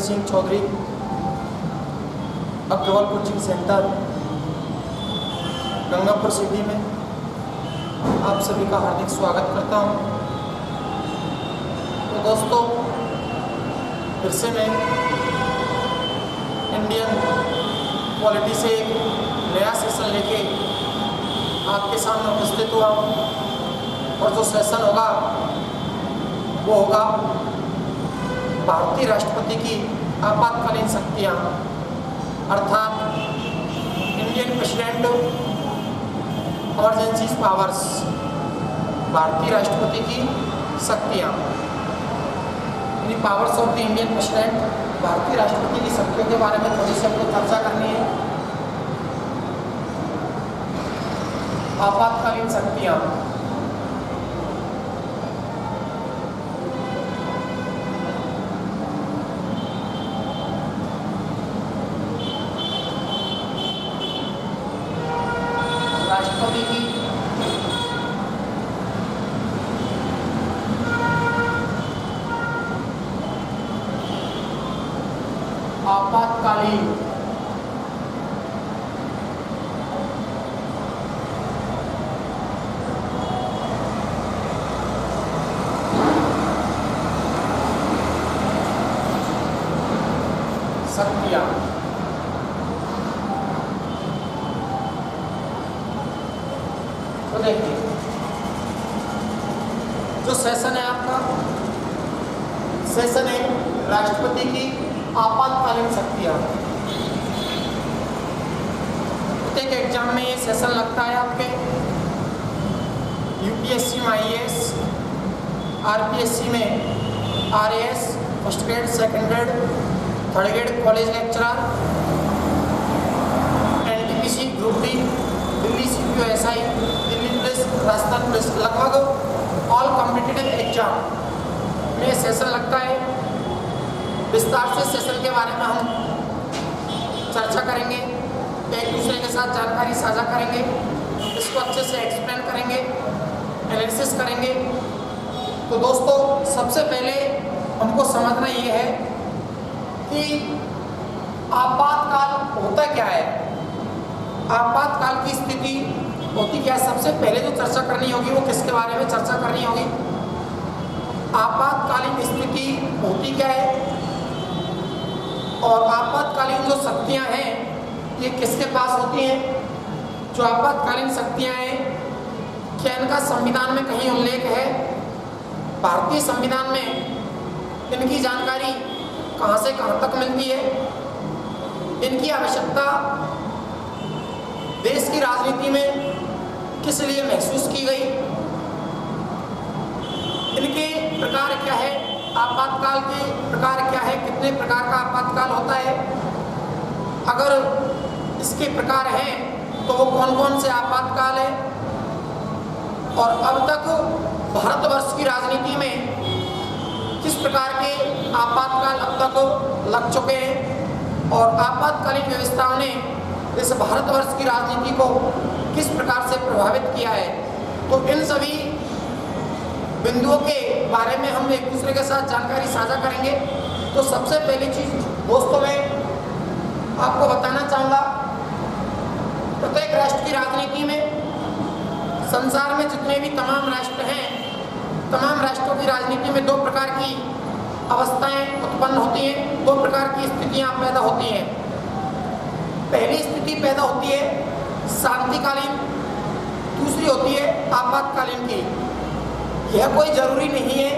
Singh Chaudhary, Agarwal coaching centre, Gangapur city में आप सभी का हार्दिक स्वागत करता हूं। तो दोस्तों, फिर से मैं इंडियन पॉलिटी से एक नया सेशन लेके आपके सामने उपस्थित हुआ हूँ और जो सेशन होगा वो होगा भारतीय राष्ट्रपति की आपातकालीन शक्तियाँ, अर्थात इंडियन प्रेसिडेंट इमरजेंसी पावर्स, भारतीय राष्ट्रपति की शक्तियाँ, यानी powers of the Indian president, भारतीय राष्ट्रपति की शक्तियों के बारे में थोड़ी सी हमको चर्चा करनी है। आपातकालीन शक्तियाँ, राष्ट्रपति की आपातकालीन शक्तियाँ। तो देखिए, जो सेशन है आपका, सेशन है राष्ट्रपति की आपातकालीन शक्तियाँ। प्रत्येक एग्जाम में ये सेशन लगता है आपके। यूपीएससी में आईएएस, आरपीएससी में RAS, first grade, second grade, third grade college lecturer, NTPC, group D, Delhi CPO SI, Delhi police, Rajasthan police, लगभग ऑल कॉम्पिटिटिव एग्जाम में सेशन लगता है। विस्तार से सेशन के बारे में हम चर्चा करेंगे, एक दूसरे के साथ जानकारी साझा करेंगे, इसको अच्छे से एक्सप्लेन करेंगे, एनालिसिस करेंगे। तो दोस्तों, सबसे पहले हमको समझना ये है कि आपातकाल होता क्या है, आपातकाल की स्थिति होती क्या है। सबसे पहले जो चर्चा करनी होगी वो किसके बारे में चर्चा करनी होगी, आपातकालीन स्थिति होती क्या है और आपातकालीन जो शक्तियां हैं ये किसके पास होती हैं। जो आपातकालीन शक्तियां हैं, क्या इनका संविधान में कहीं उल्लेख है। भारतीय संविधान में इनकी जानकारी कहां से कहां तक मिलती है। इनकी आवश्यकता देश की राजनीति में किस लिए महसूस की गई, इनके प्रकार क्या है, आपातकाल के प्रकार क्या है, कितने प्रकार का आपातकाल होता है, अगर इसके प्रकार हैं तो वो कौन कौन से आपातकाल है, और अब तक भारतवर्ष की राजनीति में किस प्रकार के आपातकाल अब तक लग चुके हैं और आपातकालीन व्यवस्थाओं ने इस भारतवर्ष की राजनीति को किस प्रकार से प्रभावित किया है। तो इन सभी बिंदुओं के बारे में हम एक दूसरे के साथ जानकारी साझा करेंगे। तो सबसे पहली चीज दोस्तों, मैं आपको बताना चाहूँगा, प्रत्येक राष्ट्र की राजनीति में, संसार में जितने भी तमाम राष्ट्र हैं, तमाम राष्ट्रों की राजनीति में दो प्रकार की अवस्थाएं उत्पन्न होती हैं, दो प्रकार की स्थितियां पैदा होती हैं। पहली स्थिति पैदा होती है शांतिकालीन, दूसरी होती है आपातकालीन की। यह कोई जरूरी नहीं है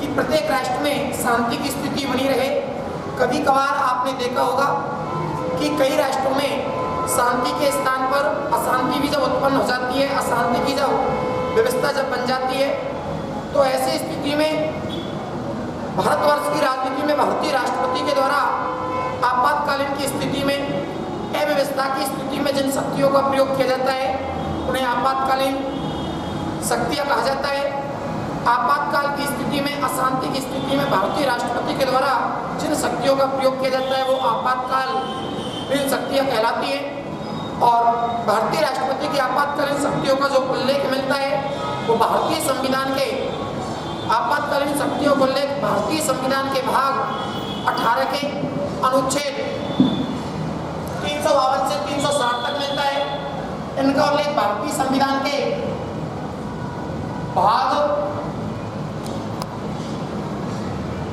कि प्रत्येक राष्ट्र में शांति की स्थिति बनी रहे। कभी कभार आपने देखा होगा कि कई राष्ट्रों में शांति के स्थान पर अशांति भी जब उत्पन्न हो जाती है, अशांति की जब व्यवस्था जब बन जाती है, तो ऐसी स्थिति में भारतवर्ष की राजनीति में भारतीय राष्ट्रपति के द्वारा आपातकालीन की स्थिति में, अव्यवस्था की स्थिति में जिन शक्तियों का प्रयोग किया जाता है उन्हें आपातकालीन शक्तियाँ कहा जाता है। आपातकाल की स्थिति में, अशांति की स्थिति में भारतीय राष्ट्रपति के द्वारा जिन शक्तियों का प्रयोग किया जाता है वो आपातकालीन शक्तियाँ कहलाती हैं। और भारतीय राष्ट्रपति की आपातकालीन शक्तियों का जो उल्लेख मिलता है वो भारतीय संविधान के आपातकालीन शक्तियों को उल्लेख भारतीय संविधान के भाग 18 के अनुच्छेद 352 से 360 तक मिलता है। इनका उल्लेख भारतीय संविधान के भाग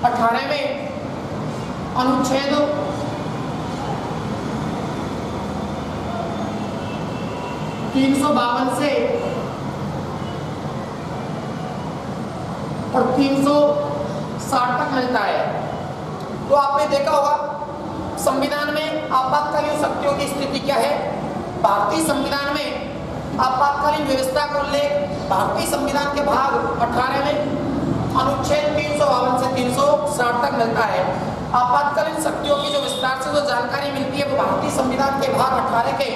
18 में अनुच्छेद 352 से और 360 तक मिलता है। तो आपने देखा होगा संविधान में आपातकालीन शक्तियों की स्थिति क्या है। भारतीय संविधान में आपातकालीन व्यवस्था का उल्लेख भारतीय संविधान के भाग 18 में अनुच्छेद 352 से 360 तक मिलता है। आपातकालीन शक्तियों की जो विस्तार से जो जानकारी मिलती है वो भारतीय संविधान के भाग 18 के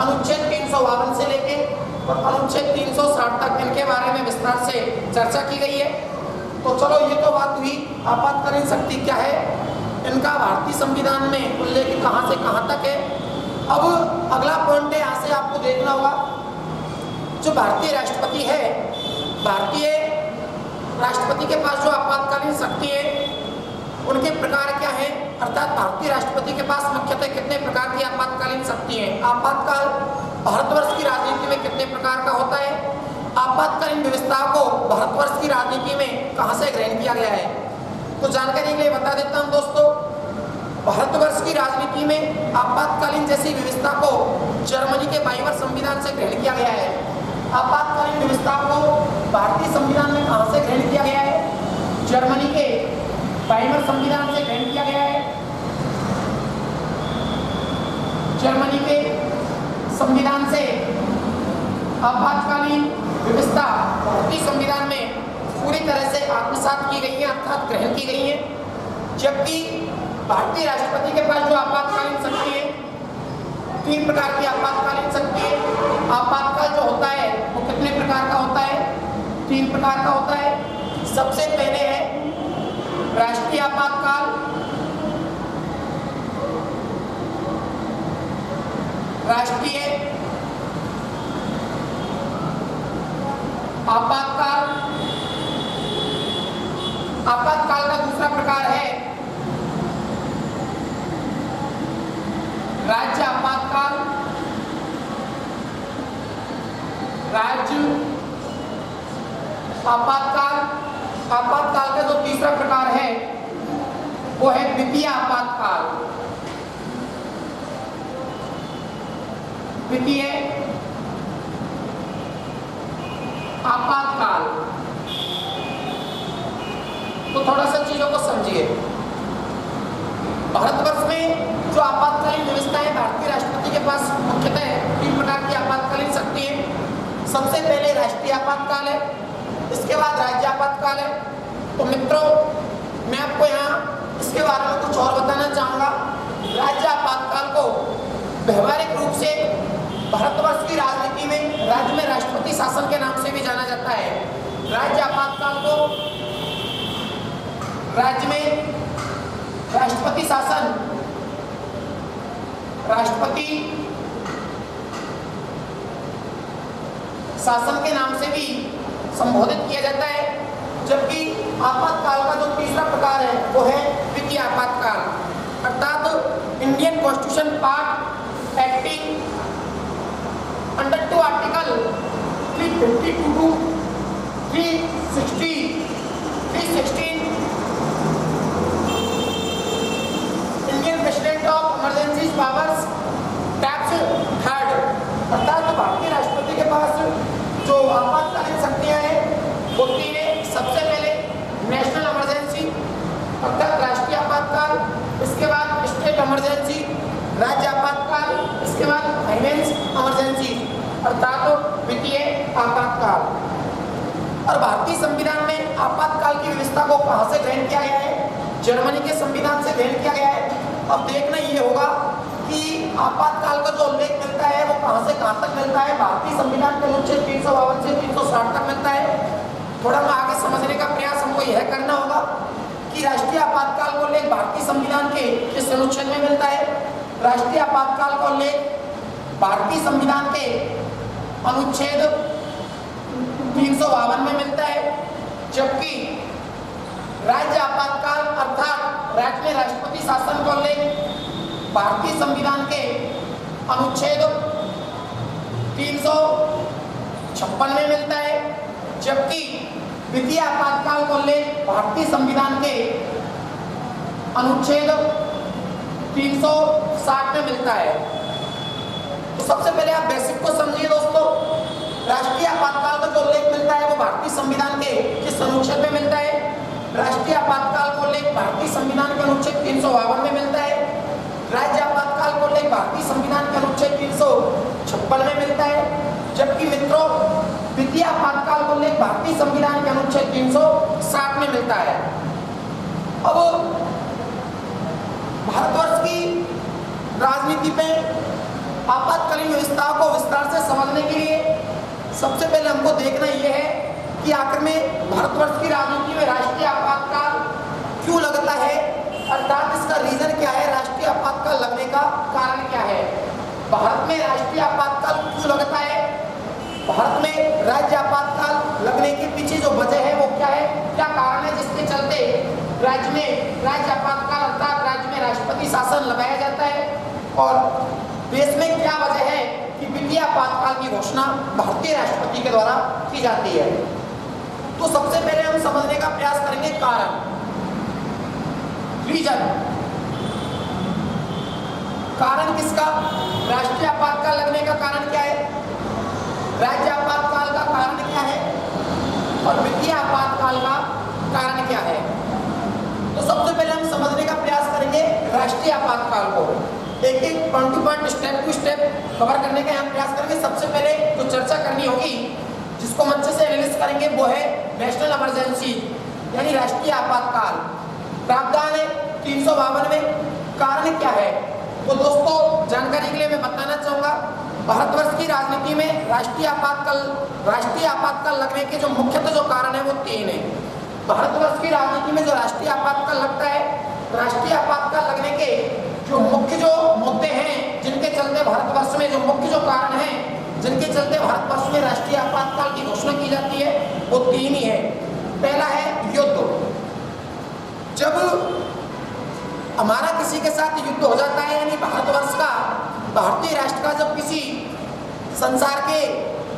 अनुच्छेद 352 से लेके और अनुच्छेद 360 तक इनके बारे में विस्तार से चर्चा की गई है। तो चलो ये तो बात हुई आपातकालीन शक्ति क्या है, इनका भारतीय संविधान में उल्लेख कहाँ से कहाँ तक है। अब अगला पॉइंट है, यहाँ से आपको देखना होगा जो भारतीय राष्ट्रपति है, भारतीय राष्ट्रपति के पास जो आपातकालीन शक्ति है उनके प्रकार क्या है, अर्थात भारतीय राष्ट्रपति के पास मुख्यतः कितने प्रकार की आपातकालीन शक्ति है। आपातकाल भारतवर्ष की राजनीति में कितने प्रकार का होता है, आपातकालीन व्यवस्था को भारतवर्ष की राजनीति में कहां से ग्रहण किया गया है। तो जानकारी के लिए बता देता हूं दोस्तों, भारतवर्ष की राजनीति में आपातकालीन जैसी व्यवस्था को जर्मनी के वाइमर संविधान से ग्रहण किया गया है। आपातकालीन व्यवस्था को भारतीय संविधान में कहां से ग्रहण किया गया है, जर्मनी के वाइमर संविधान से ग्रहण किया गया है। जर्मनी के संविधान से आपातकालीन व्यवस्था भारतीय संविधान में पूरी तरह से आत्मसात की गई है, अर्थात ग्रहण की गई है। जबकि भारतीय राष्ट्रपति के पास जो आपातकालीन शक्ति है, 3 प्रकार की आपातकालीन शक्ति है। आपातकाल जो होता है वो कितने प्रकार का होता है, 3 प्रकार का होता है। सबसे पहले है राष्ट्रीय आपातकाल, राष्ट्रीय आपातकाल। आपातकाल का दूसरा प्रकार है राज्य आपातकाल। राज्य आपातकाल। आपातकाल का जो तीसरा प्रकार है वो है द्वितीय आपातकाल। द्वितीय आपातकाल। तो थोड़ा सा चीजों को समझिए। भारतवर्ष में जो आपातकालीन व्यवस्था है, भारतीय राष्ट्रपति के पास मुख्यतः 3 प्रकार की आपातकालीन शक्ति है। सबसे पहले राष्ट्रीय आपातकाल है, इसके बाद राज्य आपातकाल है। तो मित्रों, मैं आपको यहाँ इसके बारे में कुछ और बताना चाहूँगा। राज्य आपातकाल को व्यवहारिक रूप से भारतवर्ष की राजनीति में राज्य में राष्ट्रपति शासन के नाम से भी जाना जाता है। राज्य आपातकाल को राज्य में राष्ट्रपति शासन, राष्ट्रपति शासन के नाम से भी संबोधित किया जाता है। जबकि आपातकाल का जो तीसरा प्रकार है वो है द्वितीय आपातकाल, अर्थात Indian constitution part acting under 2 article 352 to 316 Indian president of emergency powers tax 3rd, अर्थात भारतीय राष्ट्रपति के पास जो आपातकालीन शक्तियां हैं वो 3 है। सबसे पहले नेशनल इमरजेंसी अर्थात राष्ट्रीय आपातकाल, इसके बाद स्टेट इमरजेंसी राज्य आपातकाल, इसके बाद फाइनेंस इमरजेंसी अर्थात वित्तीय आपातकाल। और भारतीय संविधान में आपातकाल की व्यवस्था को कहां से ग्रहण किया गया है, जर्मनी के संविधान से ग्रहण किया गया है। अब देखना ये होगा कि आपातकाल का जो उल्लेख मिलता है वो कहां से कहां तक मिलता है। भारतीय संविधान के अनुच्छेद 352 से 360 तक मिलता है। थोड़ा मैं आगे समझने का प्रयास हमको यह करना होगा कि राष्ट्रीय आपातकाल का उल्लेख भारतीय संविधान के किस अनुच्छेद में मिलता है। राष्ट्रीय आपातकाल का उल्लेख भारतीय संविधान के अनुच्छेद 352 में मिलता है, जबकि राज्य आपातकाल अर्थात राज्य में राष्ट्रपति शासन का उल्लेख भारतीय संविधान के अनुच्छेद 356 में मिलता है, जबकि द्वितीय आपातकाल का उल्लेख भारतीय संविधान के अनुच्छेद 360 में मिलता है। तो सबसे पहले आप बेसिक को समझिए दोस्तों। राष्ट्रीय आपातकाल का जो उल्लेख मिलता है वो भारतीय संविधान के किस अनुच्छेद में मिलता है? राष्ट्रीय आपातकाल का उल्लेख भारतीय संविधान के अनुच्छेद 352 में मिलता है। राज्य आपातकाल का उल्लेख भारतीय संविधान के अनुच्छेद 356 में मिलता है, जबकि मित्रों द्वितीय आपातकाल का उल्लेख भारतीय संविधान के अनुच्छेद 360 में मिलता है। अब भारतवर्ष की राजनीति पे आपातकालीन व्यवस्था को विस्तार से समझने के लिए सबसे पहले हमको देखना यह है कि आखिर में भारतवर्ष की राजनीति में राष्ट्रीय आपातकाल क्यों लगता है, अर्थात इसका रीजन क्या है, राष्ट्रीय आपातकाल लगने का कारण क्या है। भारत में राष्ट्रीय आपातकाल क्यों लगता है, भारत में राज्य आपातकाल लगने के पीछे जो वजह है वो क्या है, क्या कारण है जिसके चलते राज्य में राज्य आपातकाल अर्थात राज्य में राष्ट्रपति शासन लगाया जाता है, और देश में क्या वजह है कि द्वितीय आपातकाल की घोषणा भारतीय राष्ट्रपति के द्वारा की जाती है। तो सबसे पहले हम समझने का प्रयास करेंगे कारण, रीजन। कारण किसका, राष्ट्रीय आपातकाल लगने का कारण क्या है, राज्य आपातकाल का कारण क्या है, और द्वितीय आपातकाल का कारण क्या है। तो सबसे पहले हम समझने का प्रयास करेंगे राष्ट्रीय आपातकाल को, एक एक point to point step to step cover करने का हम प्रयास करेंगे। सबसे पहले जो चर्चा करनी होगी, जिसको हम अच्छे से एनालिसिस करेंगे, वो है नेशनल इमरजेंसी यानी राष्ट्रीय आपातकाल। प्रावधान है 352 में, कारण क्या है। तो दोस्तों जानकारी के लिए मैं बताना चाहूंगा, भारतवर्ष की राजनीति में राष्ट्रीय आपातकाल लगने के जो मुख्यतः जो कारण है वो 3 है। भारतवर्ष की राजनीति में जो राष्ट्रीय आपातकाल लगता है, राष्ट्रीय आपातकाल लगने के जो मुख्य जो मुद्दे हैं, जिनके चलते भारतवर्ष में जो मुख्य जो कारण हैं, जिनके चलते भारतवर्ष में राष्ट्रीय आपातकाल की घोषणा की जाती है, वो 3 ही है। पहला है युद्ध। जब हमारा किसी के साथ युद्ध हो जाता है, यानी भारतवर्ष का, भारतीय राष्ट्र का जब किसी संसार के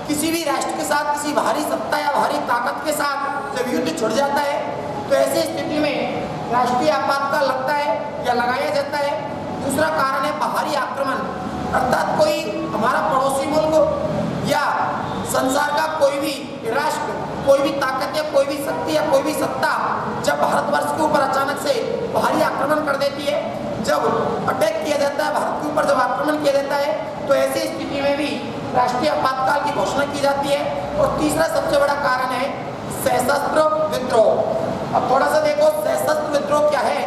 किसी भी राष्ट्र के साथ, किसी भारी सत्ता या भारी ताकत के साथ जब युद्ध छिड़ जाता है, तो ऐसी स्थिति में राष्ट्रीय आपातकाल लगता है या लगाया जाता है। दूसरा कारण है बाहरी आक्रमण, अर्थात कोई हमारा पड़ोसी मुल्क या संसार का कोई भी राष्ट्र, कोई भी ताकत या कोई भी शक्ति या कोई भी सत्ता जब भारतवर्ष के ऊपर अचानक से बाहरी आक्रमण कर देती है, जब अटैक किया जाता है भारत के ऊपर, जब आक्रमण किया जाता है, तो ऐसी स्थिति में भी राष्ट्रीय आपातकाल की घोषणा की जाती है। और तीसरा सबसे बड़ा कारण है सशस्त्र विद्रोह। अब थोड़ा सा देखो सशस्त्र विद्रोह क्या है।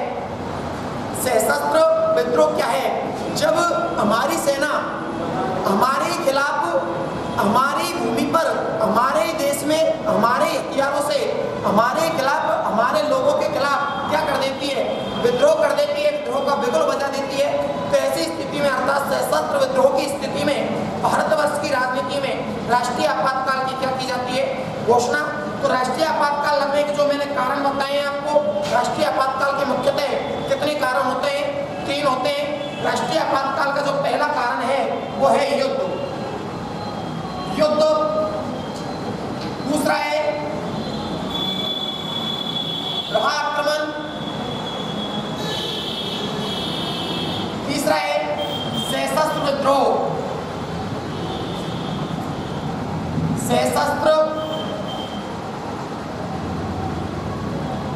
सशस्त्र विद्रोह क्या है, जब हमारी सेना हमारे खिलाफ, हमारी भूमि पर, हमारे देश में, हमारे हथियारों से हमारे खिलाफ, हमारे लोगों के खिलाफ क्या कर देती है, विद्रोह कर देती है, विद्रोह का बिगुल बजा देती है। तो ऐसी स्थिति में अर्थात सशस्त्र विद्रोह की स्थिति में भारतवर्ष की राजनीति में राष्ट्रीय आपातकाल की क्या की जाती है, घोषणा। तो राष्ट्रीय आपातकाल लगने के जो मैंने कारण बताए हैं आपको, राष्ट्रीय आपातकाल के मुख्यतः कितने कारण होते हैं, 3 होते हैं। राष्ट्रीय आपातकाल का जो पहला कारण है वो है युद्ध। युद्ध, दूसरा है प्रवाह आक्रमण, तीसरा है सशस्त्र विद्रोह। सशस्त्र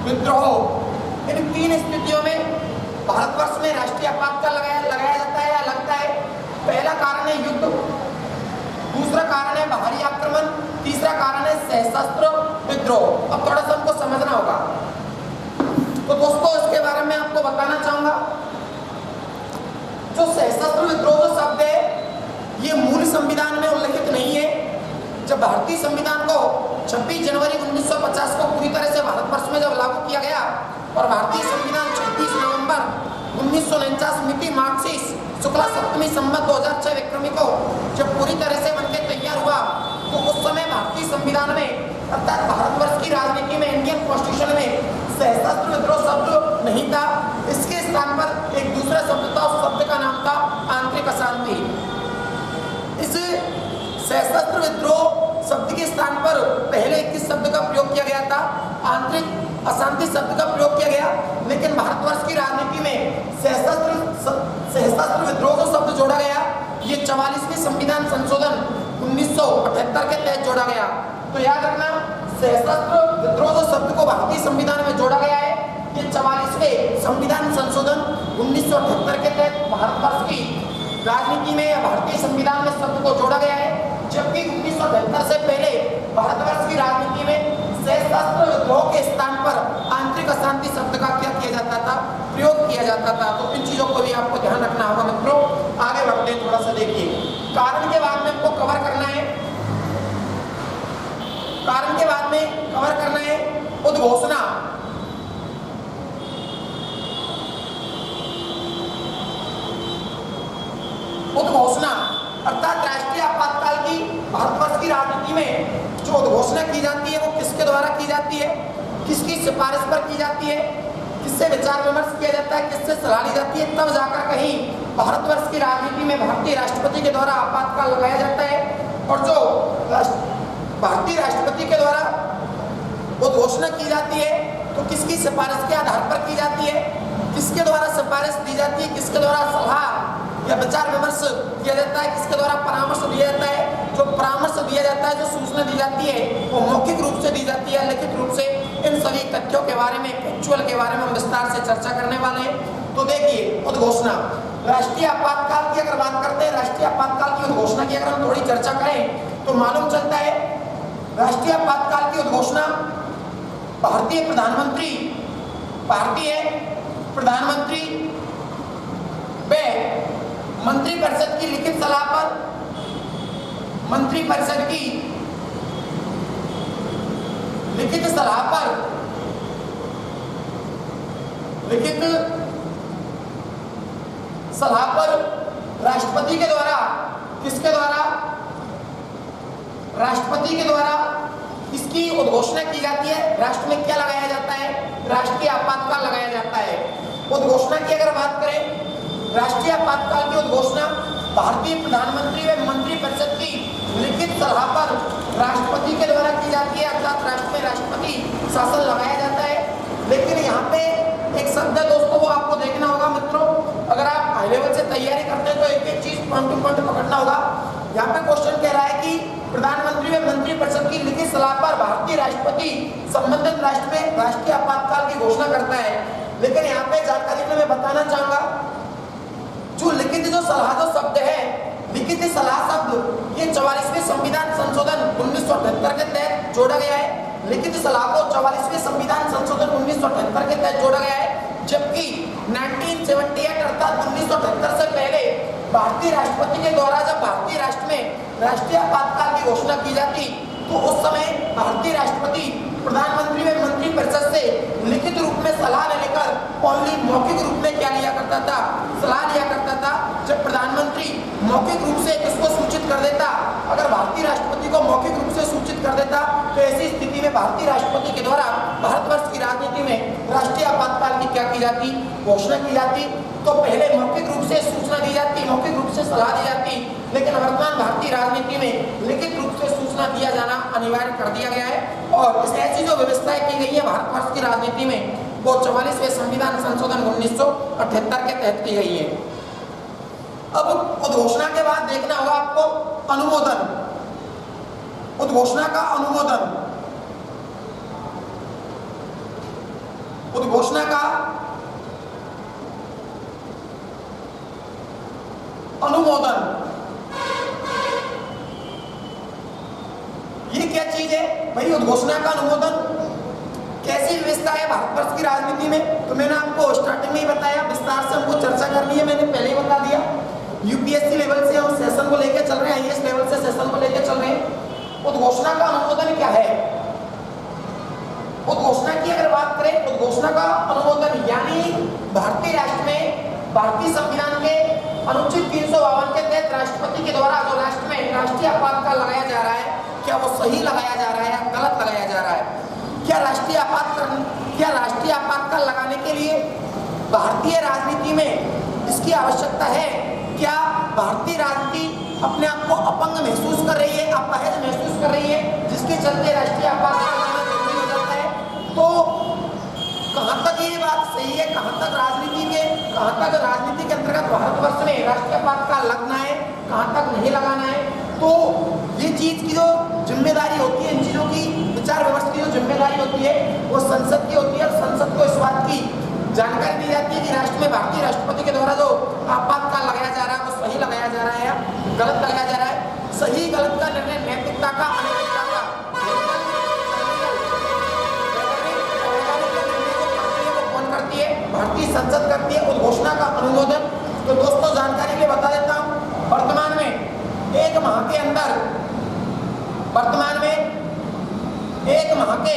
विद्रोह, इन 3 स्थितियों में भारतवर्ष में राष्ट्रीय आपातकाल लगाया जाता है या लगता है। पहला कारण है युद्ध, दूसरा कारण है बाहरी आक्रमण, तीसरा कारण है सशस्त्र विद्रोह। अब थोड़ा सा हमको समझना होगा। तो दोस्तों इसके बारे में आपको बताना चाहूंगा, जो सशस्त्र विद्रोह जो शब्द है ये मूल संविधान में उल्लिखित नहीं है। जब भारतीय संविधान को 26 जनवरी 1950 को पूरी तरह से भारतवर्ष में जब लागू किया गया और भारतीय संविधान 26 नवंबर 1949 मिति मार्क्सिस शुक्ला सप्तमी संवत 2006 विक्रमी को जब पूरी तरह से बनकर तैयार हुआ, तो उस समय भारतीय संविधान में अर्थात भारतवर्ष की राजनीति में, इंडियन कॉन्स्टिट्यूशन में सशस्त्र विद्रोह शब्द नहीं था, इसके स्थान पर एक दूसरा शब्द था, उस शब्द का नाम था आंतरिक अशांति। इस सशस्त्र विद्रोह शब्द के स्थान पर पहले किस शब्द का प्रयोग किया गया था? आंतरिक अशांति शब्द का प्रयोग किया गया। लेकिन भारतवर्ष की राजनीति में सशस्त्र विद्रोह को शब्द जोड़ा गया, ये 44वें संविधान संशोधन 1978 के तहत जोड़ा गया। तो याद रखना, सशस्त्र विद्रोह जो शब्द को भारतीय संविधान में जोड़ा गया है, ये 44वें संविधान संशोधन 1978 के तहत भारतवर्ष की राजनीति में या भारतीय संविधान में शब्द को जोड़ा गया है। जबकि 1978 से पहले भारतवर्ष की राजनीति में सशस्त्र विद्रोह के स्थान पर आंतरिक अशांति शब्द का क्या किया जाता था? प्रयोग किया जाता था। तो इन चीजों को भी आपको ध्यान रखना होगा मित्रों। आगे बढ़ते हैं, थोड़ा सा देखिए। कारण के बाद में आपको कवर करना है, कारण के बाद में कवर करना है उद्घोषणा। उद्घोषणा अर्थात राष्ट्रीय आपातकाल की भारतवर्ष की राजनीति में जो उद्घोषणा की जाती है वो किसके द्वारा की जाती है? किसकी सिफारिश पर की जाती है? किससे विचार विमर्श किया जाता है? किससे सलाह ली जाती है? तब जाकर कहीं भारतवर्ष की राजनीति में भारतीय राष्ट्रपति के द्वारा आपातकाल लगाया जाता है। और जो भारतीय राष्ट्रपति के द्वारा उद्घोषणा की जाती है तो किसकी सिफारिश के आधार पर की जाती है? किसके द्वारा सिफारिश दी जाती है? किसके द्वारा सलाह या विचार विमर्श किया जाता है? किसके द्वारा परामर्श दिया जाता है? जो परामर्श दिया जाता है, जो सूचना दी जाती है, वो मौखिक रूप से दी जाती है, लिखित रूप से। इन सभी तथ्यों के बारे में, फैक्चुअल के बारे में हम विस्तार से चर्चा करने वाले हैं। तो देखिए, उद्घोषणा, राष्ट्रीय आपातकाल की अगर बात करते हैं, राष्ट्रीय आपातकाल की उद्घोषणा की अगर हम थोड़ी चर्चा करें तो मालूम चलता है राष्ट्रीय आपातकाल की उद्घोषणा भारतीय प्रधानमंत्री व मंत्रिपरिषद की लिखित सलाह पर, मंत्रिपरिषद की लिखित सलाह पर, लिखित सलाह पर राष्ट्रपति के द्वारा, किसके द्वारा? राष्ट्रपति के द्वारा इसकी उद्घोषणा की जाती है। राष्ट्र में क्या लगाया जाता है? राष्ट्रीय आपातकाल लगाया जाता है। उद्घोषणा की अगर बात करें, राष्ट्रीय आपातकाल की उद्घोषणा भारतीय प्रधानमंत्री व मंत्रिपरिषद की लिखित सलाह पर राष्ट्रपति के द्वारा की जाती है, अर्थात राष्ट्र में राष्ट्रपति शासन लगाया जाता है। लेकिन यहाँ पे एक शब्द है दोस्तों, वो आपको देखना होगा मित्रों। अगर आप हाई लेवल से तैयारी करते हैं तो एक एक चीज पॉइंट टू पॉइंट पकड़ना होगा। यहाँ पे क्वेश्चन कह रहा है कि प्रधानमंत्री व मंत्रिपरिषद की लिखित सलाह पर भारतीय राष्ट्रपति संबंधित राष्ट्र में राष्ट्रीय आपातकाल की घोषणा करता है। लेकिन यहाँ पे जानकारी में मैं बताना चाहूंगा, जो लिखित जो सलाह जो शब्द है, लिखित सलाह शब्द, ये 44वें संविधान संशोधन 1978 के तहत जोड़ा गया है। लिखित सलाह को 44वें संविधान संशोधन 1978 के तहत जोड़ा गया है। जबकि 1978 अर्थात 1978 से पहले भारतीय राष्ट्रपति के द्वारा जब भारतीय राष्ट्र में राष्ट्रीय आपातकाल की घोषणा की जाती तो उस समय भारतीय राष्ट्रपति प्रधानमंत्री व मंत्रिपरिषद से लिखित रूप में सलाह न लेकर ओनली मौखिक रूप में क्या लिया करता था? सलाह लिया करता था। जब प्रधानमंत्री मौखिक रूप से किसको सूचित कर देता, अगर भारतीय राष्ट्रपति को मौखिक रूप से सूचित कर देता तो ऐसी स्थिति में भारतीय राष्ट्रपति के द्वारा भारतवर्ष की राजनीति में राष्ट्रीय आपातकाल की क्या की जाती? घोषणा की जाती। तो पहले मौखिक रूप से सूचना दी जाती, मौखिक रूप से सलाह दी जाती, लेकिन वर्तमान भारतीय राजनीति में लिखित रूप से सूचना दिया जाना अनिवार्य कर दिया गया है। और ऐसी जो व्यवस्थाएं की गई है भारतवर्ष की राजनीति में, वो 44वें संविधान संशोधन 1978 के तहत की गई है। अब उद्घोषणा के बाद देखना होगा आपको अनुमोदन, उद्घोषणा का अनुमोदन, उद्घोषणा का अनुमोदन, ये क्या चीज है भाई? उद्घोषणा का अनुमोदन कैसी व्यवस्था है भारतवर्ष की राजनीति में? तो मैंने आपको स्टार्टिंग में ही बताया, विस्तार से हमको चर्चा करनी है, मैंने पहले ही बता दिया। यूपीएससी लेवल से हम सेशन को लेकर चल रहे हैं, आईएएस लेवल से सेशन को लेकर चल रहे हैं। उद्घोषणा का अनुमोदन क्या है? उद्घोषणा की अगर बात करें, उद्घोषणा का अनुमोदन यानी भारतीय राष्ट्र में भारतीय संविधान के अनुच्छेद 352 के तहत राष्ट्रपति के द्वारा जो राष्ट्र में राष्ट्रीय आपातकाल लगाया जा रहा है, क्या वो सही लगाया जा रहा है या गलत लगाया जा रहा है? क्या राष्ट्रीय आपातकाल क्या राष्ट्रीय आपातकाल लगाने के लिए भारतीय राजनीति में इसकी आवश्यकता है? क्या भारतीय राजनीति अपने आप को अपंग महसूस कर रही है, अपहज महसूस कर रही है, जिसके चलते राष्ट्रीय आपातकाल लगाना जरूरी हो जाता है? तो कहाँ तक ये बात सही है, कहाँ तक राजनीति के अंतर्गत भारतवर्ष में राष्ट्रीय आपातकाल लगना है, कहाँ तक नहीं लगाना है? तो ये चीज की जो जिम्मेदारी होती है, इन चीजों की विचार विमर्श की जो जिम्मेदारी होती है वो संसद की होती है। और संसद को इस बात की जानकारी दी जाती है कि राष्ट्र में भारतीय राष्ट्रपति के द्वारा जो आपातकाल लगाया जा रहा है वो सही लगाया जा रहा है या गलत लगाया जा रहा है। सही गलत का निर्णय नैतिकता का, अनैतिकता का कौन करती है? भारतीय संसद करती है। उद्घोषणा का अनुमोदन तो दोस्तों जानकारी के लिए बता देता हूँ, वर्तमान में एक माह के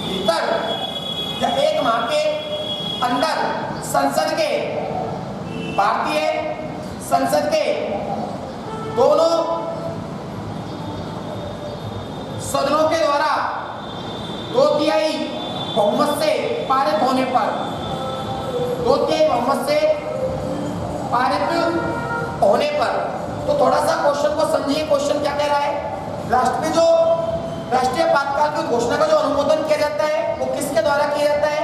भीतर या एक माह के अंदर भारतीय संसद के दोनों सदनों के द्वारा 2/3 बहुमत से पारित होने पर 2/3 बहुमत से पारित होने पर तो थोड़ा सा क्वेश्चन को समझिए। क्वेश्चन क्या कह रहा है? राष्ट्र में जो राष्ट्रीय आपातकाल की घोषणा का जो अनुमोदन किया जाता है वो किसके द्वारा किया जाता है?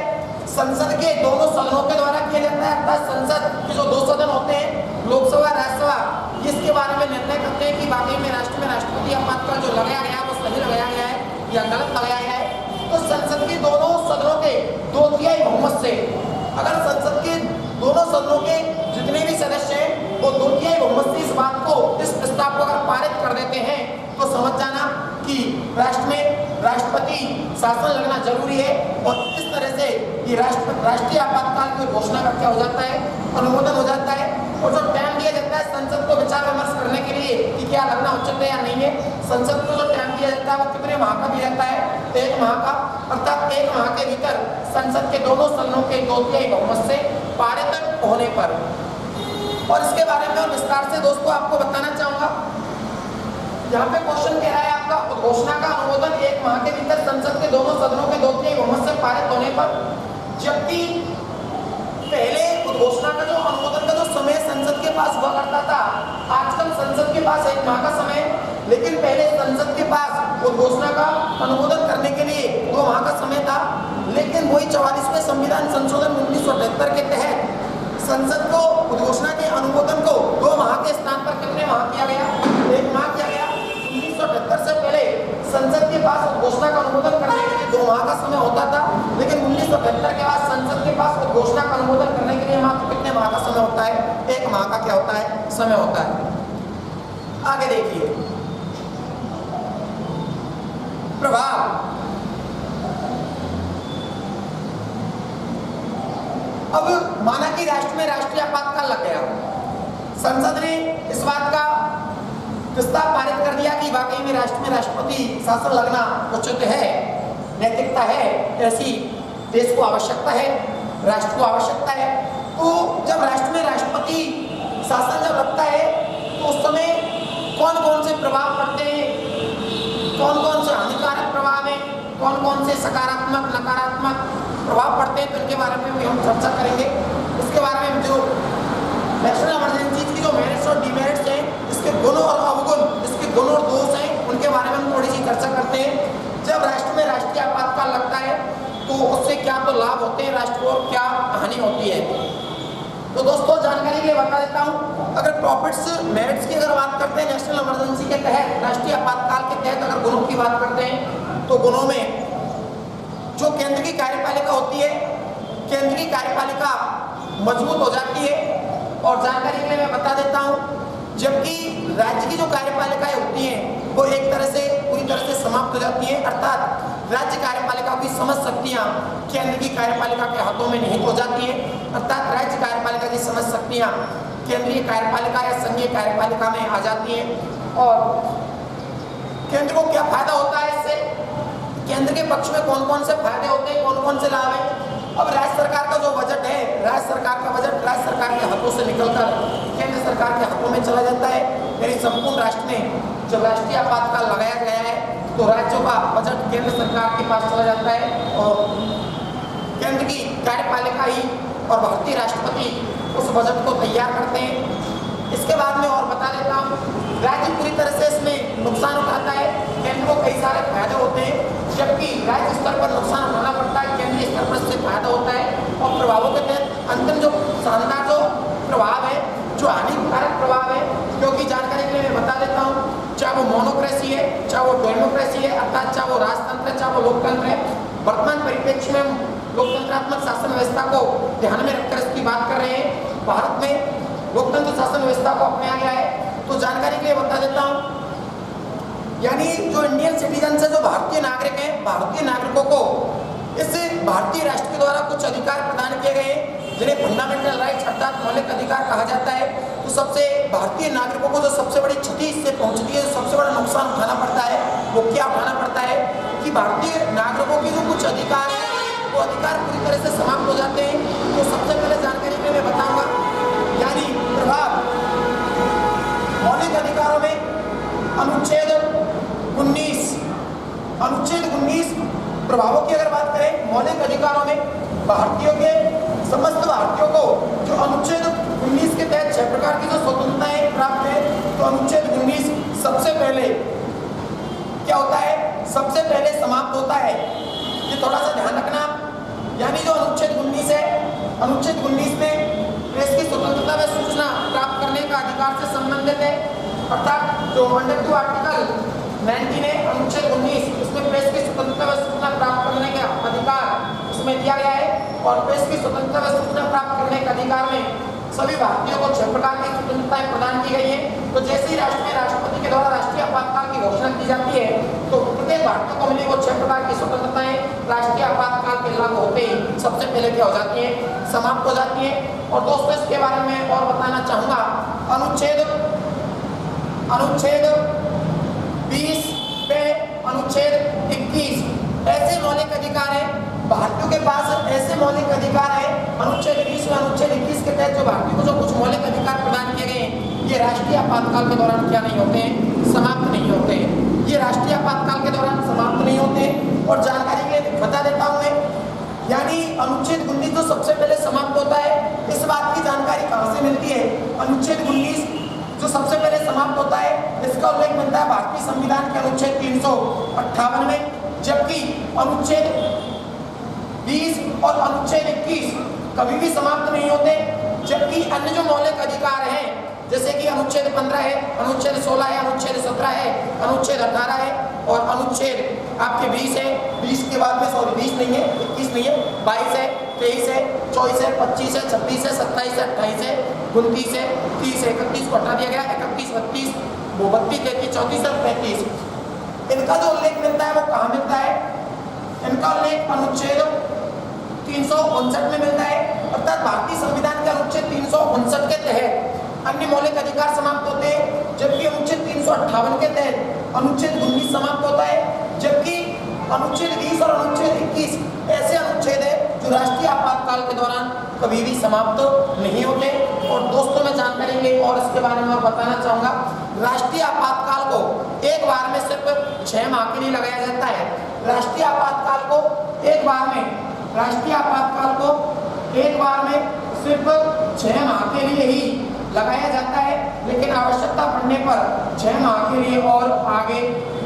संसद के दोनों सदनों के द्वारा किया जाता है। अर्थात संसद के जो 2 सदन होते हैं, लोकसभा राज्यसभा, इसके बारे में निर्णय करते हैं कि वाकई में राष्ट्र में राष्ट्रपति आपातकाल जो लगाया गया है वो सही लगाया गया है या गलत लगाया गया है। तो संसद के दोनों सदनों के 2/3 बहुमत से, अगर संसद के दोनों सदनों के जितने भी सदस्य हैं वो 2/3 बहुमत से इस प्रस्ताव को अगर पारित कर देते हैं तो समझ जाना कि राष्ट्र में राष्ट्रपति शासन लगना जरूरी है। और इस तरह से ये राष्ट्रीय आपातकाल की घोषणा का क्या हो जाता है? अनुमोदन हो जाता है। और जो टाइम दिया जाता है संसद को विचार विमर्श करने के लिए कि क्या लगना उचित है या नहीं है, संसद को जो टाइम दिया जाता है वो कितने माह का दिया जाता है? 1 माह का। अर्थात 1 माह के भीतर संसद के दोनों सदनों के 2/3 बहुमत से पारित होने पर। और इसके बारे में और विस्तार से दोस्तों आपको बताना चाहूंगा। यहाँ पे क्वेश्चन कह रहा है आपका, उद्घोषणा का अनुमोदन 1 माह के भीतर संसद के दोनों सदनों के 2/3 बहुमत से पारित होने पर। जबकि पहले उद्घोषणा का जो अनुमोदन का जो समय संसद के पास हुआ करता था, आजकल संसद के पास 1 माह का समय, लेकिन पहले संसद के पास उद्घोषणा का अनुमोदन करने के लिए 2 माह का समय था। लेकिन वही 44वें संविधान संशोधन 1978 के तहत संसद को उद्घोषणा के अनुमोदन को 2 माह के स्थान पर कितने माह किया गया? 1 माह किया गया। 1978 से पहले संसद के पास उद्घोषणा का अनुमोदन करने के लिए 2 माह का समय होता था, लेकिन 1978 के बाद संसद के पास उद्घोषणा का अनुमोदन करने के लिए मात्र कितने माह का समय होता है? 1 माह का क्या होता है? समय होता है। आगे देखिए प्रभाव। अब माना कि राष्ट्र में राष्ट्रीय आपातकाल लग गया, संसद ने इस बात का प्रस्ताव पारित कर दिया कि वाकई में राष्ट्र में राष्ट्रपति शासन लगना उचित है, नैतिकता है, ऐसी देश को आवश्यकता है, राष्ट्र को आवश्यकता है। तो जब राष्ट्र में राष्ट्रपति शासन जब लगता है तो उस समय कौन कौन से प्रभाव पड़ते हैं, कौन कौन से हानिकारक प्रभाव हैं, कौन कौन से सकारात्मक नकारात्मक प्रभाव पड़ते हैं, तो इनके बारे में भी हम चर्चा करेंगे। इसके बारे में जो नेशनल इमरजेंसी की जो मेरिट्स और डिमेरिट्स हैं, इसके गुण और अवगुण, इसके गुण और दोष हैं, उनके बारे में हम थोड़ी सी चर्चा करते हैं। जब राष्ट्र में राष्ट्रीय आपातकाल लगता है तो उससे क्या तो लाभ होते हैं राष्ट्र को, क्या हानि होती है। तो दोस्तों जानकारी के लिए बता देता हूँ, अगर प्रॉफिट्स मेरिट्स की अगर बात करते हैं नेशनल इमरजेंसी के तहत, राष्ट्रीय आपातकाल के तहत अगर गुणों की बात करते हैं तो गुणों में जो केंद्र की कार्यपालिका होती है, केंद्र की कार्यपालिका मजबूत हो जाती है। और जानकारी के लिए मैं बता देता हूँ, जबकि राज्य की जो कार्यपालिकाएं होती हैं वो एक तरह से पूरी तरह से समाप्त हो जाती हैं। अर्थात राज्य कार्यपालिका की समझ शक्तियाँ केंद्र की कार्यपालिका के हाथों में निहित हो जाती हैं। अर्थात राज्य कार्यपालिका की समझ शक्तियाँ केंद्रीय कार्यपालिका या संघीय कार्यपालिका में आ जाती हैं। और केंद्र को क्या फायदा होता है इससे, केंद्र के पक्ष में कौन कौन से फायदे होते हैं, कौन कौन से लाभ हैं। अब राज्य सरकार का जो बजट है, राज्य सरकार का बजट राज्य सरकार के हाथों से निकलकर केंद्र सरकार के हाथों में चला जाता है। यानी संपूर्ण राष्ट्र में जब राष्ट्रीय आपातकाल लगाया गया है तो राज्यों का बजट केंद्र सरकार के पास चला जाता है और की कार्यपालिका ही और भारतीय राष्ट्रपति उस बजट को तैयार करते हैं। इसके बाद में और बता देता हूँ, राज्य पूरी तरह से इसमें नुकसान उठाता है, केंद्र को कई सारे फायदे होते हैं, जबकि राज्य स्तर पर नुकसान उठाना पड़ता है, केंद्रीय स्तर पर इससे फायदा होता है। और प्रभावों के तहत अंतिम जो शानदार जो प्रभाव है, जो हानिकारक प्रभाव है, क्योंकि जानकारी के लिए मैं बता देता हूँ, चाहे वो मोनोक्रेसी है, चाहे वो डेमोक्रेसी है, अर्थात चाहे वो राजतंत्र है, चाहे वो लोकतंत्र है, वर्तमान परिप्रेक्ष्य में हम लोकतंत्रात्मक शासन व्यवस्था को ध्यान में रखकर इसकी बात कर रहे हैं। भारत में लोकतंत्र शासन व्यवस्था को अपनाया गया है। तो जानकारी के लिए बता देता हूँ, यानी जो इंडियन सिटीजन है, जो भारतीय नागरिक हैं, भारतीय नागरिकों को इस भारतीय राष्ट्र के द्वारा कुछ अधिकार प्रदान किए गए हैं, जिन्हें फंडामेंटल राइट्स अर्थात मौलिक अधिकार कहा जाता है। तो सबसे भारतीय नागरिकों को जो सबसे बड़ी क्षति इससे पहुंचती है, जो सबसे बड़ा नुकसान उठाना पड़ता है, वो क्या उठाना पड़ता है कि भारतीय नागरिकों की जो कुछ अधिकार है, वो अधिकार पूरी तरह से समाप्त हो जाते हैं। तो सबसे पहले जानकारी में मैं बताऊंगा, यानी प्रभाव मौलिक अधिकारों में अनुच्छेद 19 प्रभावों की अगर बात करें, मौलिक अधिकारों में भारतीयों के समस्त भारतीयों को जो अनुच्छेद 19 के तहत 6 प्रकार की जो स्वतंत्रताएं प्राप्त है, तो अनुच्छेद 19 सबसे पहले क्या होता है, सबसे पहले समाप्त होता है। ये थोड़ा सा ध्यान रखना, यानी जो अनुच्छेद 19 है, अनुच्छेद 19 में प्रेस की स्वतंत्रता व सूचना प्राप्त करने का अधिकार से संबंधित है, अर्थात जो अंडर 2 आर्टिकल 19 है, अनुच्छेद 19, इसमें प्रेस की स्वतंत्रता व सूचना प्राप्त करने का अधिकार उसमें दिया गया है। और प्रेस की स्वतंत्रता व सूचना प्राप्त करने के अधिकार में सभी भारतीयों को 6 प्रकार की स्वतंत्रताएं प्रदान की गई है। तो जैसे ही राष्ट्र में राष्ट्रपति के द्वारा राष्ट्रीय आपातकाल की घोषणा की जाती है, तो प्रत्येक भारतीय को मिली वो 6 प्रकार की स्वतंत्रताएं राष्ट्रीय आपातकाल के लागू होते ही सबसे पहले क्या हो जाती है, समाप्त हो जाती है। और दोस्तों इसके बारे में और बताना चाहूंगा, अनुच्छेद 20 पे अनुच्छेद 21 ऐसे मौलिक अधिकार है, भारतीयों के पास ऐसे मौलिक अधिकार है। अनुच्छेद 20 और अनुच्छेद 21 के तहत जो भारतीयों को जो कुछ मौलिक अधिकार प्रदान किए गए हैं, ये राष्ट्रीय आपातकाल के दौरान क्या नहीं होते हैं, समाप्त नहीं होते हैं। ये राष्ट्रीय आपातकाल के दौरान समाप्त नहीं होते। और जानकारी के लिए बता देता हूँ मैं, यानी अनुच्छेद 19 जो सबसे पहले समाप्त होता है, इस बात की जानकारी कहाँ से मिलती है, अनुच्छेद 19 जो सबसे पहले समाप्त होता है, इसका उल्लेख मिलता है भारतीय संविधान के अनुच्छेद 358 में, जबकि अनुच्छेद 20 और अनुच्छेद 21 कभी भी समाप्त नहीं होते। जबकि अन्य जो मौलिक अधिकार हैं, जैसे कि अनुच्छेद 15 है, अनुच्छेद 16 है, अनुच्छेद 17 है, अनुच्छेद 18 है और अनुच्छेद आपके 20 है, 20 के बाद में 20 नहीं है, 21 नहीं है, 22 है, 23 है, 24 है, 25 है, 26 है, 27 है, 28 है, 29 है, 30 है, 31 को हटा दिया गया, 31, 32, 32, 33, 34 और 35। इनका जो उल्लेख मिलता है वो कहाँ मिलता है, इनका उल्लेख अनुच्छेद 359 में मिलता है। अर्थात भारतीय संविधान के अनुच्छेद 359 के तहत अन्य मौलिक अधिकार समाप्त होते हैं, जबकि अनुच्छेद 358 के तहत अनुच्छेद 19 समाप्त होता है। जबकि अनुच्छेद 20 और अनुच्छेद 21 ऐसे अनुच्छेद है जो राष्ट्रीय आपातकाल के दौरान कभी भी समाप्त नहीं होते। और दोस्तों मैं जानकारी ले और इसके बारे में और बताना चाहूँगा, राष्ट्रीय आपातकाल को एक बार में सिर्फ 6 माह के लिए लगाया जाता है। राष्ट्रीय आपातकाल को एक बार में सिर्फ 6 माह के लिए ही लगाया जाता है, लेकिन आवश्यकता पड़ने पर 6 माह के लिए और आगे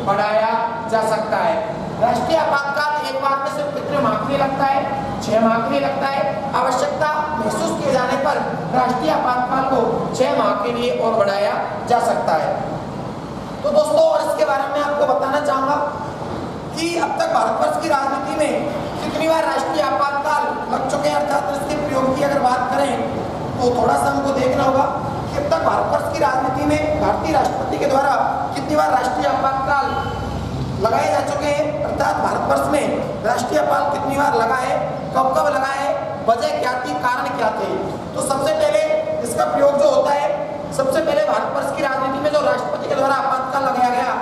बढ़ाया जा सकता है। राष्ट्रीय आपातकाल एक बार में सिर्फ कितने माह के लिए लगता है, 6 माह के लिए लगता है। आवश्यकता महसूस किए जाने पर राष्ट्रीय आपातकाल को 6 माह के लिए और बढ़ाया जा सकता है। तो दोस्तों और इसके बारे में आपको बताना चाहूँगा कि अब तक भारतवर्ष की राजनीति में कितनी बार राष्ट्रीय आपातकाल लग चुके हैं, अर्थात इसके प्रयोग की अगर बात करें तो थोड़ा सा हमको देखना होगा कि अब तक भारतवर्ष की राजनीति में भारतीय राष्ट्रपति के द्वारा कितनी बार राष्ट्रीय आपातकाल लगाए जा चुके हैं, अर्थात भारतवर्ष में राष्ट्रीय आपातकाल कितनी बार लगा है, कब कब लगा है, वजह क्या थी, कारण क्या थे। तो सबसे पहले इसका प्रयोग जो होता है, सबसे पहले भारतवर्ष की राजनीति में जो राष्ट्रपति के द्वारा आपातकाल लगाया गया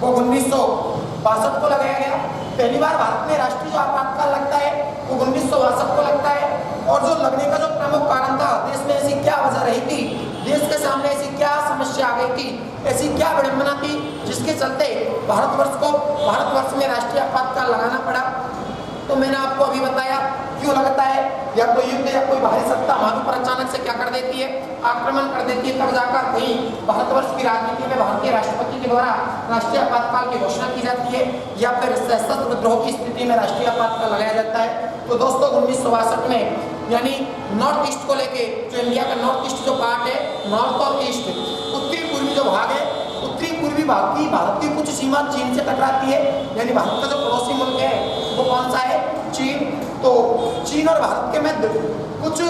वो 1962 को लगाया गया। पहली बार भारत में राष्ट्रीय जो आपातकाल लगता है वो 1962 को लगता है। और जो लगने का जो प्रमुख कारण था, देश में ऐसी क्या वजह रही थी, देश के सामने ऐसी क्या समस्या आ गई थी, ऐसी क्या विडंबना थी जिसके चलते भारतवर्ष में राष्ट्रीय आपातकाल लगाना पड़ा। तो मैंने आपको अभी बताया क्यों लगता है? या कोई युद्ध या कोई बाहरी सत्ता हमारे ऊपर अचानक से क्या कर देती है, आक्रमण कर देती है, तब जाकर कहीं भारतवर्ष की राजनीति में भारतीय राष्ट्रपति के द्वारा राष्ट्रीय आपातकाल की घोषणा की जाती है, या फिर सशस्त्र विद्रोह की स्थिति में राष्ट्रीय आपातकाल लगाया जाता है। तो दोस्तों 1962 में यानी नॉर्थ ईस्ट को लेके, जो इंडिया का नॉर्थ ईस्ट जो पार्ट है, नॉर्थ और ईस्ट, उत्तरी पूर्वी जो भाग है, उत्तरी पूर्वी भाग की भारत की कुछ सीमा चीन से टकराती है, यानी भारत का जो पड़ोसी मुल्क है वो कौन सा है? चीन। तो चीन और भारत के मध्य कुछ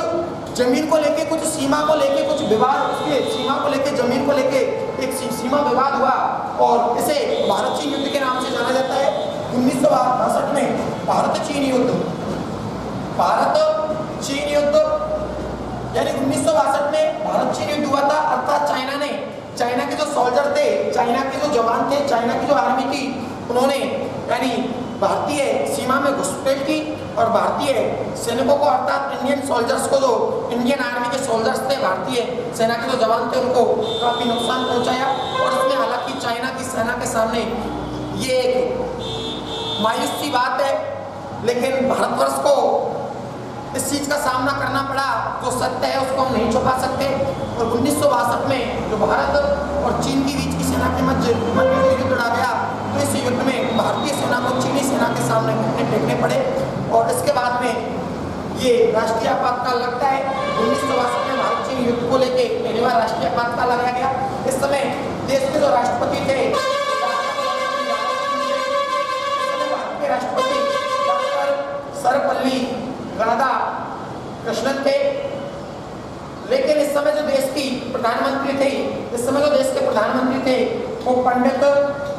जमीन को लेके, कुछ सीमा को लेके कुछ विवाद, उसके सीमा को लेके, जमीन को लेके एक सीमा विवाद हुआ और इसे भारत चीन युद्ध के नाम से जाना जाता है। 1962 में भारत चीन युद्ध, भारत चीन युद्ध यानी 1962 में भारत चीन युद्ध हुआ था। अर्थात चाइना के जो सोल्जर थे, चाइना के जो जवान थे, चाइना की जो आर्मी थी, उन्होंने यानी भारतीय सीमा में घुसपैठ की और भारतीय सैनिकों को, अर्थात इंडियन सोल्जर्स को, जो इंडियन आर्मी के सोल्जर्स थे, भारतीय सेना के जो जवान थे, उनको काफी नुकसान पहुंचाया। और इसमें हालांकि चाइना की सेना के सामने ये एक मायूस सी बात है, लेकिन भारतवर्ष को इस चीज का सामना करना पड़ा। जो सत्य है उसको हम नहीं छुपा सकते। और 1962 में जो भारत और चीन के बीच की सेना के मध्य जो युद्ध लड़ा गया, तो इस युद्ध में भारतीय सेना को चीनी सेना के सामने घुटने टेकने पड़े और इसके बाद में ये राष्ट्रीय आपातकाल लगता है। 1962 में भारत चीन युद्ध को लेके पहली बार राष्ट्रीय आपातकाल लगाया गया। इस समय देश के जो राष्ट्रपति थे, भारत के राष्ट्रपति डॉक्टर सर्वपल्ली राधाकृष्णन थे। लेकिन इस समय जो देश की प्रधानमंत्री थे, इस समय जो देश के प्रधानमंत्री थे वो पंडित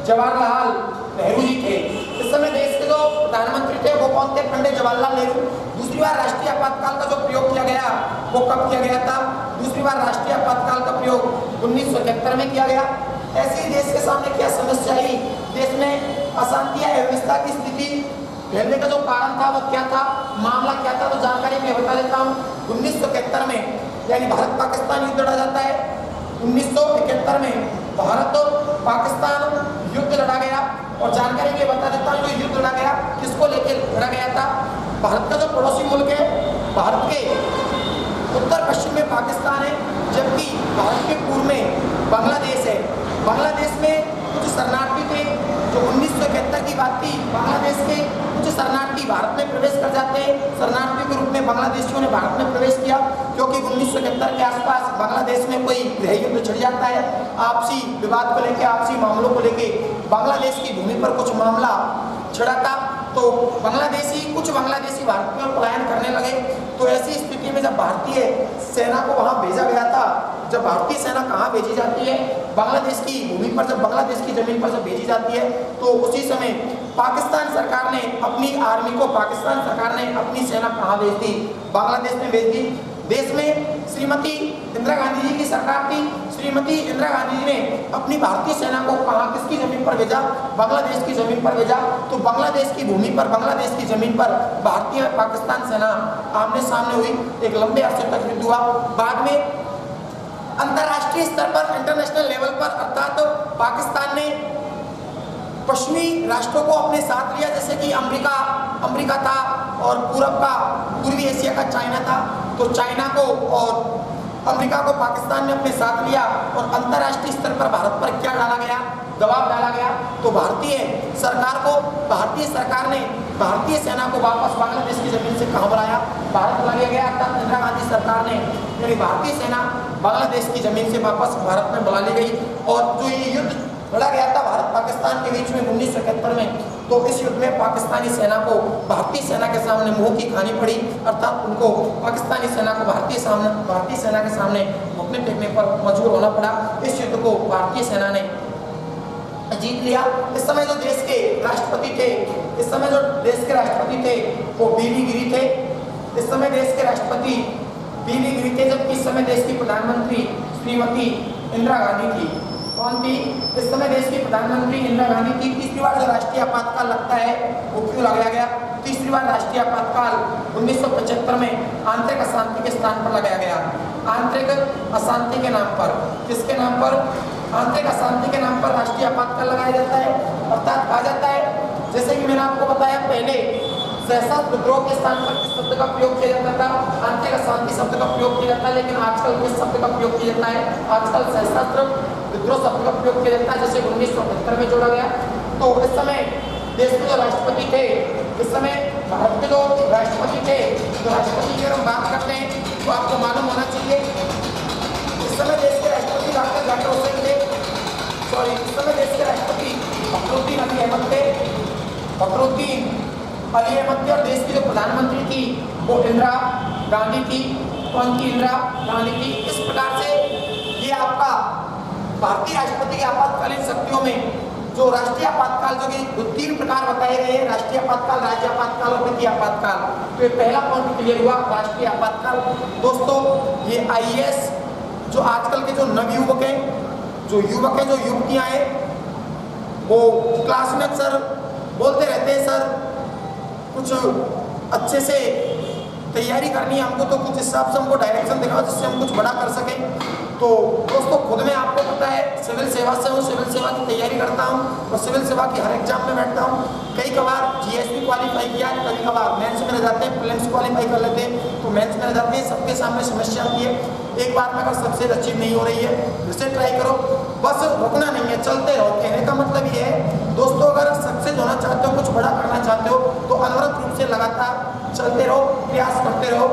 जवाहरलाल नेहरू जी थे। इस समय देश के जो प्रधानमंत्री थे वो कौन थे? पंडित जवाहरलाल नेहरू। दूसरी बार राष्ट्रीय आपातकाल का जो प्रयोग किया गया वो कब किया गया था? दूसरी बार राष्ट्रीय आपातकाल का प्रयोग 1971 में किया गया। ऐसे ही देश के सामने क्या समस्या आई? देश में अशांति या अव्यवस्था की स्थिति फैलने का जो कारण था वो क्या था, मामला क्या था? तो जानकारी मैं बता देता हूँ। 1971 में यानी भारत पाकिस्तान युद्ध लड़ा जाता है। 1971 में भारत और पाकिस्तान युद्ध लड़ा गया और जानकारी मैं बता देता हूँ जो युद्ध लड़ा गया किसको लेकर लड़ा गया था। भारत का जो पड़ोसी मुल्क है, भारत के उत्तर पश्चिम में पाकिस्तान है, जबकि भारत के पूर्व में बांग्लादेश है। बांग्लादेश में कुछ शरणार्थी थे, जो 1971 की बात थी। बांग्लादेश के कुछ शरणार्थी भारत में प्रवेश कर जाते हैं। शरणार्थी के रूप में बांग्लादेशियों ने भारत में प्रवेश किया, क्योंकि 1971 के आसपास बांग्लादेश में कोई गृह युद्ध छिड़ जाता है। आपसी विवाद को लेकर, आपसी मामलों को लेकर बांग्लादेश की भूमि पर कुछ मामला छिड़ा था, तो कुछ बांग्लादेशी भारत में पलायन करने लगे। तो ऐसी स्थिति में जब भारतीय सेना को वहां भेजा गया था, जब भारतीय सेना कहाँ भेजी जाती है? बांग्लादेश की भूमि पर, जब बांग्लादेश की जमीन पर जब भेजी जाती है, तो उसी समय पाकिस्तान सरकार ने अपनी आर्मी को, पाकिस्तान सरकार ने अपनी सेना कहाँ भेज दी? बांग्लादेश में भेज दी। देश में श्रीमती इंदिरा गांधी जी की सरकार थी। श्रीमती इंदिरा गांधी जी ने अपनी भारतीय सेना को कहाँ, किसकी जमीन पर भेजा? बांग्लादेश की जमीन पर भेजा। तो बांग्लादेश की भूमि पर, बांग्लादेश की जमीन पर भारतीय और पाकिस्तान सेना आमने सामने हुई। एक लंबे अरसे तक युद्ध हुआ। बाद में अंतर्राष्ट्रीय स्तर पर, इंटरनेशनल लेवल पर, अर्थात तो पाकिस्तान ने पश्चिमी राष्ट्रों को अपने साथ लिया, जैसे कि अमेरिका था और पूर्वी एशिया का चाइना था। तो चाइना को और अमेरिका को पाकिस्तान ने अपने साथ लिया और अंतर्राष्ट्रीय स्तर पर भारत पर क्या डाला गया? दबाव डाला गया। तो भारतीय सरकार ने भारतीय सेना को वापस बांग्लादेश की जमीन से कहाँ बुलाया? भारत ला लिया गया। अर्थात इंदिरा गांधी सरकार ने, यानी भारतीय सेना बांग्लादेश की जमीन से वापस भारत में बुला ली गई। और जो ये युद्ध लड़ा गया था भारत पाकिस्तान के बीच में 1971 में, तो इस युद्ध में पाकिस्तानी सेना को भारतीय सेना के सामने मुंह की खानी पड़ी। अर्थात उनको पाकिस्तानी सेना को भारतीय सेना के सामने घुटने टेकने पर मजबूर होना पड़ा। इस युद्ध को भारतीय सेना ने जीत लिया। इस समय जो देश के राष्ट्रपति थे वो बीबी गिरी थे। इस समय देश के राष्ट्रपति बीबी गिरी थे, जबकि इस समय देश की प्रधानमंत्री श्रीमती इंदिरा गांधी थी। कौन थी? इस समय देश की प्रधानमंत्री इंदिरा गांधी थी। तीसरी बार जो राष्ट्रीय आपातकाल लगता है वो क्यों लगाया गया? तीसरी बार राष्ट्रीय आपातकाल 1975 में आंतरिक अशांति के स्थान पर लगाया गया। आंतरिक अशांति के नाम पर, किसके नाम पर? आंतरिक अशांति के नाम पर राष्ट्रीय आपातकाल लगाया जाता है। अर्थात कहा जाता है, जैसे कि मैंने आपको बताया पहले, सशस्त्र विद्रोह के स्थान पर किस शब्द का प्रयोग किया जाता था? आंतरिक अशांति शब्द का प्रयोग किया जाता है। लेकिन आजकल किस शब्द का प्रयोग किया जाता है? आजकल सशस्त्र विद्रोह शब्द का प्रयोग किया जाता है, जैसे 1978 में जोड़ा गया। तो इस समय देश के जो राष्ट्रपति थे, इस समय भारत के जो राष्ट्रपति थे, तो राष्ट्रपति की अगर हम बात करते हैं तो आपको मालूम होना चाहिए इस समय देश के राष्ट्रपति डॉक्टर जाकिर हुसैन थे। इस समय देश के राष्ट्रपति फखरुद्दीन अली अहमद थे। फखरुद्दीन अली अहमद थे। और देश की जो प्रधानमंत्री थी वो इंदिरा गांधी थी। कौन की? इंदिरा गांधी थी। इस प्रकार से ये आपका भारतीय राष्ट्रपति की आपातकालीन शक्तियों में जो राष्ट्रीय आपातकाल, जो कि 3 प्रकार बताए गए हैं, राष्ट्रीय आपातकाल, राज्य आपातकाल और वित्तीय आपातकाल। तो ये पहला पॉइंट क्लियर हुआ, राष्ट्रीय आपातकाल। दोस्तों ये आईएएस जो आजकल के जो नवयुवक हैं, जो युवतियां हैं, वो क्लास में सर बोलते रहते हैं सर कुछ अच्छे से तैयारी करनी है हमको, तो कुछ हिसाब से हमको डायरेक्शन दिखाओ जिससे हम कुछ बड़ा कर सकें। तो दोस्तों खुद में आपको पता है सिविल सेवा से हूँ, सिविल सेवा की तैयारी करता हूँ और सिविल सेवा की हर एग्जाम में बैठता हूँ। कई कबार जीएसपी क्वालिफाई किया, कभी कबार मेंस में रह जाते हैं, प्रीलिम्स क्वालिफाई कर लेते हैं तो मेंस में रह जाते हैं। सबके सामने समस्या आती है, एक बार में अगर सक्सेस अचीव नहीं हो रही है फिर से ट्राई करो, बस रुकना नहीं है, चलते रहो। कहने का मतलब ये है दोस्तों, अगर सक्सेस होना चाहते हो, कुछ बड़ा करना चाहते हो तो अनवरत रूप से लगातार चलते रहो, प्रयास करते रहो,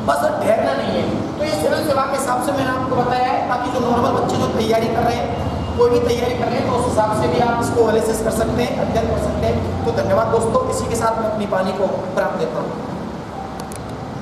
बस ठहरना नहीं है। तो ये सिविल सेवा के हिसाब से मैंने आपको बताया है, ताकि जो नॉर्मल बच्चे जो तैयारी कर रहे हैं, कोई भी तैयारी कर रहे हैं, तो उस हिसाब से भी आप इसको एनालिसिस कर सकते हैं, अध्ययन कर सकते हैं। तो धन्यवाद दोस्तों, इसी के साथ मैं अपनी वाणी को विराम देता हूँ।